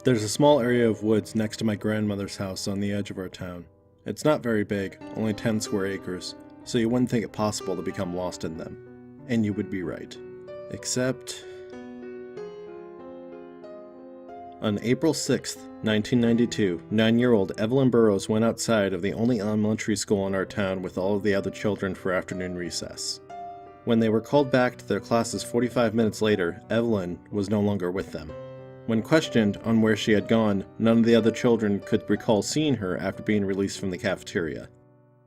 There's a small area of woods next to my grandmother's house on the edge of our town. It's not very big, only 10 square acres, so you wouldn't think it possible to become lost in them. And you would be right. Except... On April 6th, 1992, 9-year-old Evelyn Burrows went outside of the only elementary school in our town with all of the other children for afternoon recess. When they were called back to their classes 45 minutes later, Evelyn was no longer with them. When questioned on where she had gone, none of the other children could recall seeing her after being released from the cafeteria.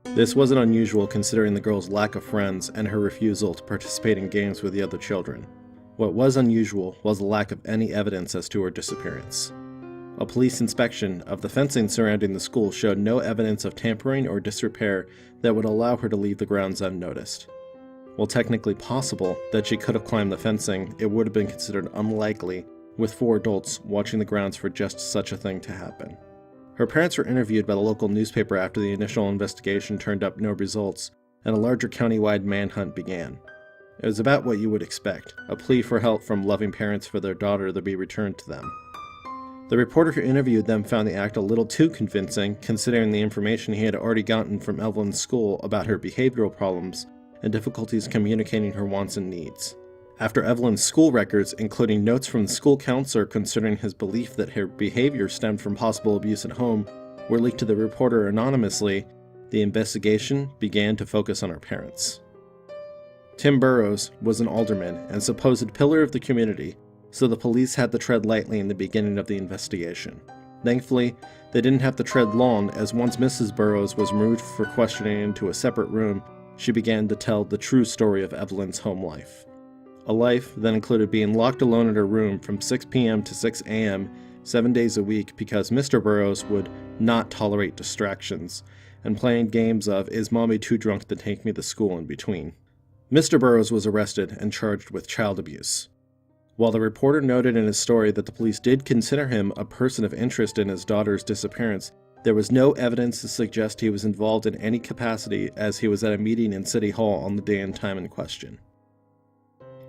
This wasn't unusual considering the girl's lack of friends and her refusal to participate in games with the other children. What was unusual was the lack of any evidence as to her disappearance. A police inspection of the fencing surrounding the school showed no evidence of tampering or disrepair that would allow her to leave the grounds unnoticed. While technically possible that she could have climbed the fencing, it would have been considered unlikely with 4 adults watching the grounds for just such a thing to happen. Her parents were interviewed by the local newspaper after the initial investigation turned up no results, and a larger county-wide manhunt began. It was about what you would expect, a plea for help from loving parents for their daughter to be returned to them. The reporter who interviewed them found the act a little too convincing, considering the information he had already gotten from Evelyn's school about her behavioral problems and difficulties communicating her wants and needs. After Evelyn's school records, including notes from the school counselor concerning his belief that her behavior stemmed from possible abuse at home, were leaked to the reporter anonymously, the investigation began to focus on her parents. Tim Burrows was an alderman and supposed pillar of the community, so the police had to tread lightly in the beginning of the investigation. Thankfully, they didn't have to tread long, as once Mrs. Burrows was removed for questioning into a separate room, she began to tell the true story of Evelyn's home life. A life that included being locked alone in her room from 6 p.m. to 6 a.m. 7 days a week because Mr. Burrows would not tolerate distractions, and playing games of "Is Mommy too drunk to take me to school" in between. Mr. Burrows was arrested and charged with child abuse. While the reporter noted in his story that the police did consider him a person of interest in his daughter's disappearance, there was no evidence to suggest he was involved in any capacity, as he was at a meeting in City Hall on the day and time in question.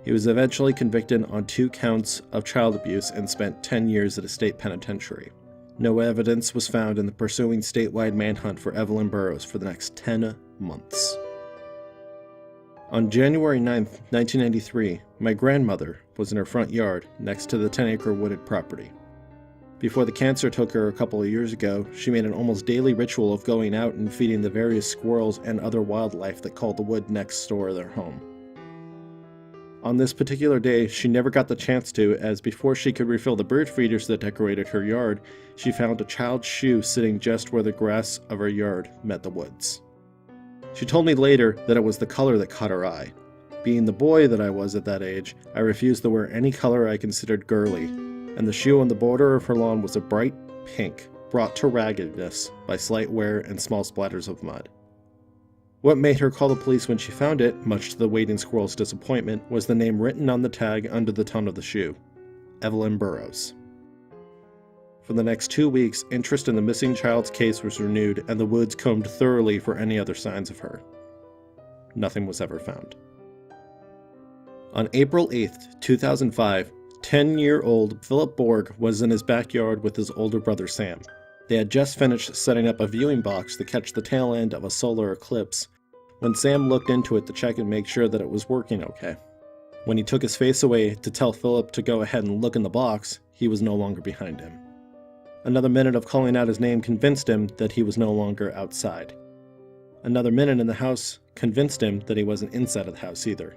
He was eventually convicted on 2 counts of child abuse and spent 10 years at a state penitentiary. No evidence was found in the pursuing statewide manhunt for Evelyn Burrows for the next 10 months. On January 9, 1993, my grandmother was in her front yard next to the 10-acre wooded property. Before the cancer took her a couple of years ago, she made an almost daily ritual of going out and feeding the various squirrels and other wildlife that called the wood next door their home. On this particular day, she never got the chance to, as before she could refill the bird feeders that decorated her yard, she found a child's shoe sitting just where the grass of her yard met the woods. She told me later that it was the color that caught her eye. Being the boy that I was at that age, I refused to wear any color I considered girly, and the shoe on the border of her lawn was a bright pink, brought to raggedness by slight wear and small splatters of mud. What made her call the police when she found it, much to the waiting squirrel's disappointment, was the name written on the tag under the tongue of the shoe: Evelyn Burrows. For the next 2 weeks, interest in the missing child's case was renewed, and the woods combed thoroughly for any other signs of her. Nothing was ever found. On April 8, 2005, 10-year-old Philip Borg was in his backyard with his older brother Sam. They had just finished setting up a viewing box to catch the tail end of a solar eclipse when Sam looked into it to check and make sure that it was working okay. When he took his face away to tell Philip to go ahead and look in the box, he was no longer behind him. Another minute of calling out his name convinced him that he was no longer outside. Another minute in the house convinced him that he wasn't inside of the house either.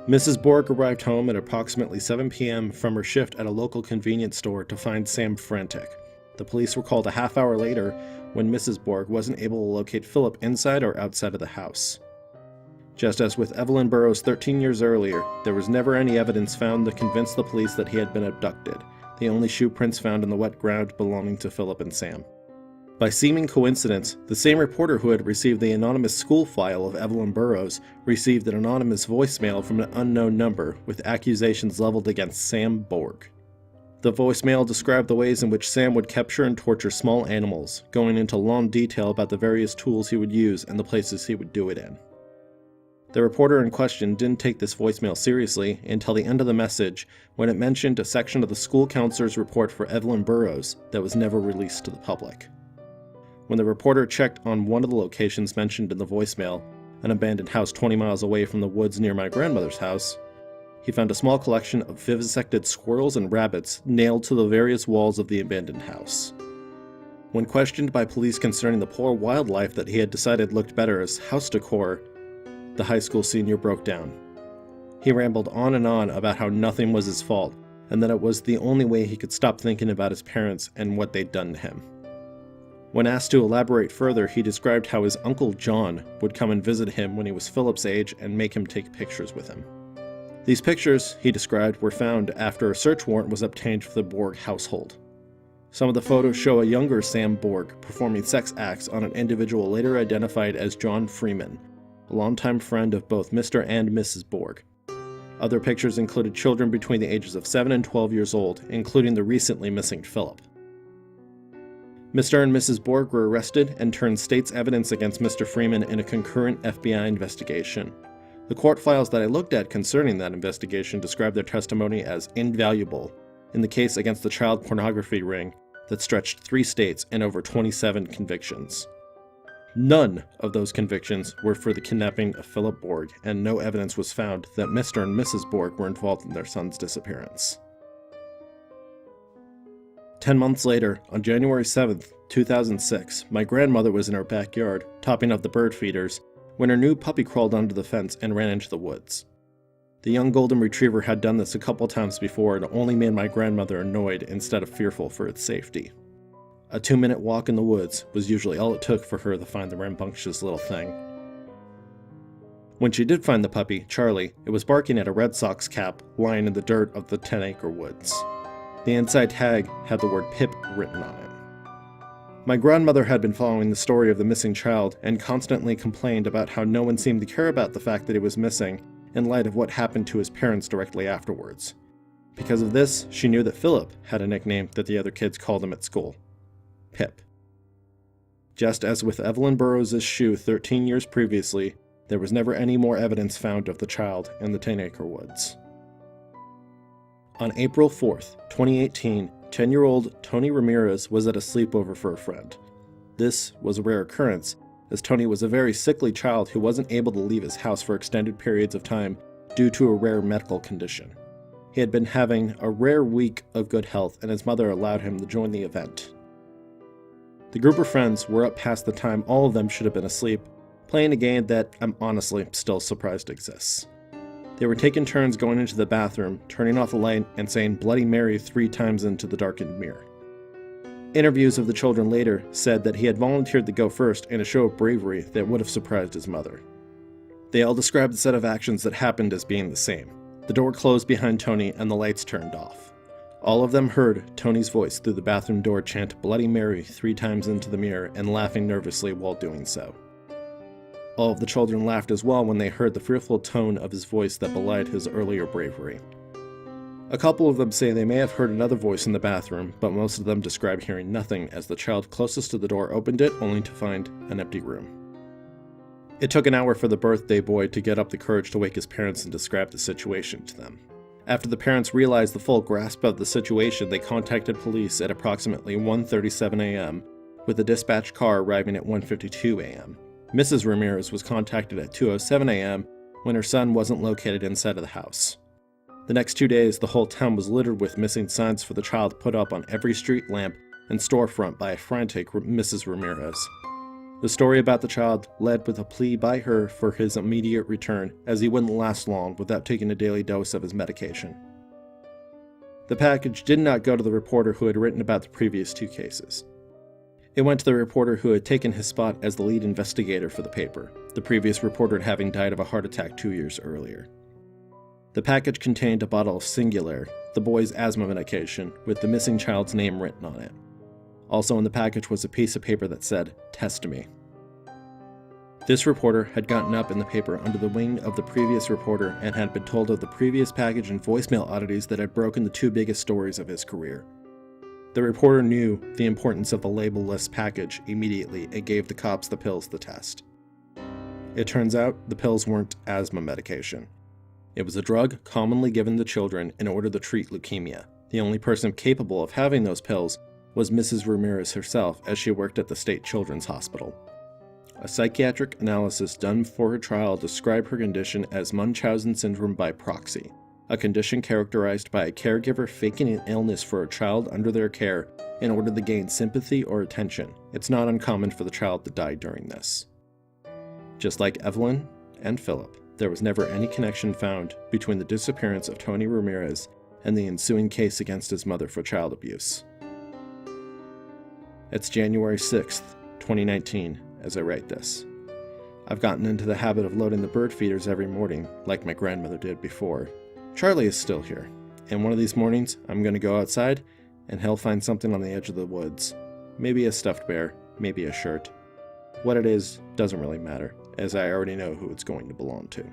Mrs. Borg arrived home at approximately 7 p.m. from her shift at a local convenience store to find Sam frantic. The police were called a half hour later when Mrs. Borg wasn't able to locate Philip inside or outside of the house. Just as with Evelyn Burrows 13 years earlier, there was never any evidence found to convince the police that he had been abducted, the only shoe prints found in the wet ground belonging to Philip and Sam. By seeming coincidence, the same reporter who had received the anonymous school file of Evelyn Burrows received an anonymous voicemail from an unknown number with accusations leveled against Sam Borg. The voicemail described the ways in which Sam would capture and torture small animals, going into long detail about the various tools he would use and the places he would do it in. The reporter in question didn't take this voicemail seriously until the end of the message, when it mentioned a section of the school counselor's report for Evelyn Burrows that was never released to the public. When the reporter checked on one of the locations mentioned in the voicemail, an abandoned house 20 miles away from the woods near my grandmother's house, he found a small collection of vivisected squirrels and rabbits nailed to the various walls of the abandoned house. When questioned by police concerning the poor wildlife that he had decided looked better as house decor, the high school senior broke down. He rambled on and on about how nothing was his fault, and that it was the only way he could stop thinking about his parents and what they'd done to him. When asked to elaborate further, he described how his Uncle John would come and visit him when he was Philip's age and make him take pictures with him. These pictures, he described, were found after a search warrant was obtained for the Borg household. Some of the photos show a younger Sam Borg performing sex acts on an individual later identified as John Freeman, a longtime friend of both Mr. and Mrs. Borg. Other pictures included children between the ages of 7 and 12 years old, including the recently missing Philip. Mr. and Mrs. Borg were arrested and turned state's evidence against Mr. Freeman in a concurrent FBI investigation. The court files that I looked at concerning that investigation described their testimony as invaluable in the case against the child pornography ring that stretched 3 states and over 27 convictions. None of those convictions were for the kidnapping of Philip Borg, and no evidence was found that Mr. and Mrs. Borg were involved in their son's disappearance. 10 months later, on January 7, 2006, my grandmother was in her backyard, topping up the bird feeders, when her new puppy crawled onto the fence and ran into the woods. The young golden retriever had done this a couple times before and only made my grandmother annoyed instead of fearful for its safety. A 2-minute walk in the woods was usually all it took for her to find the rambunctious little thing. When she did find the puppy, Charlie, it was barking at a Red Sox cap lying in the dirt of the 10-acre woods. The inside tag had the word Pip written on it. My grandmother had been following the story of the missing child and constantly complained about how no one seemed to care about the fact that he was missing in light of what happened to his parents directly afterwards. Because of this, she knew that Philip had a nickname that the other kids called him at school: Pip. Just as with Evelyn Burrows' shoe 13 years previously, there was never any more evidence found of the child in the 10-acre woods. On April 4th, 2018, 10-year-old Tony Ramirez was at a sleepover for a friend. This was a rare occurrence, as Tony was a very sickly child who wasn't able to leave his house for extended periods of time due to a rare medical condition. He had been having a rare week of good health, and his mother allowed him to join the event. The group of friends were up past the time all of them should have been asleep, playing a game that I'm honestly still surprised exists. They were taking turns going into the bathroom, turning off the light, and saying Bloody Mary 3 times into the darkened mirror. Interviews of the children later said that he had volunteered to go first in a show of bravery that would have surprised his mother. They all described the set of actions that happened as being the same. The door closed behind Tony and the lights turned off. All of them heard Tony's voice through the bathroom door chant Bloody Mary 3 times into the mirror and laughing nervously while doing so. All of the children laughed as well when they heard the fearful tone of his voice that belied his earlier bravery. A couple of them say they may have heard another voice in the bathroom, but most of them describe hearing nothing as the child closest to the door opened it only to find an empty room. It took an hour for the birthday boy to get up the courage to wake his parents and describe the situation to them. After the parents realized the full grasp of the situation, they contacted police at approximately 1:37 a.m., with the dispatch car arriving at 1:52 a.m. Mrs. Ramirez was contacted at 2:07 a.m. when her son wasn't located inside of the house. The next 2 days, the whole town was littered with missing signs for the child put up on every street lamp and storefront by a frantic Mrs. Ramirez. The story about the child led with a plea by her for his immediate return, as he wouldn't last long without taking a daily dose of his medication. The package did not go to the reporter who had written about the previous 2 cases. It went to the reporter who had taken his spot as the lead investigator for the paper, the previous reporter having died of a heart attack 2 years earlier. The package contained a bottle of Singulair, the boy's asthma medication, with the missing child's name written on it. Also in the package was a piece of paper that said, "Test me." This reporter had gotten up in the paper under the wing of the previous reporter and had been told of the previous package and voicemail oddities that had broken the 2 biggest stories of his career. The reporter knew the importance of the label-less package immediately and gave the cops the pills to test. It turns out the pills weren't asthma medication. It was a drug commonly given to children in order to treat leukemia. The only person capable of having those pills was Mrs. Ramirez herself, as she worked at the State Children's Hospital. A psychiatric analysis done for her trial described her condition as Munchausen syndrome by proxy, a condition characterized by a caregiver faking an illness for a child under their care in order to gain sympathy or attention. It's not uncommon for the child to die during this. Just like Evelyn and Philip, there was never any connection found between the disappearance of Tony Ramirez and the ensuing case against his mother for child abuse. It's January 6th, 2019, as I write this. I've gotten into the habit of loading the bird feeders every morning, like my grandmother did before. Charlie is still here, and one of these mornings I'm going to go outside and he'll find something on the edge of the woods. Maybe a stuffed bear, maybe a shirt. What it is doesn't really matter, as I already know who it's going to belong to.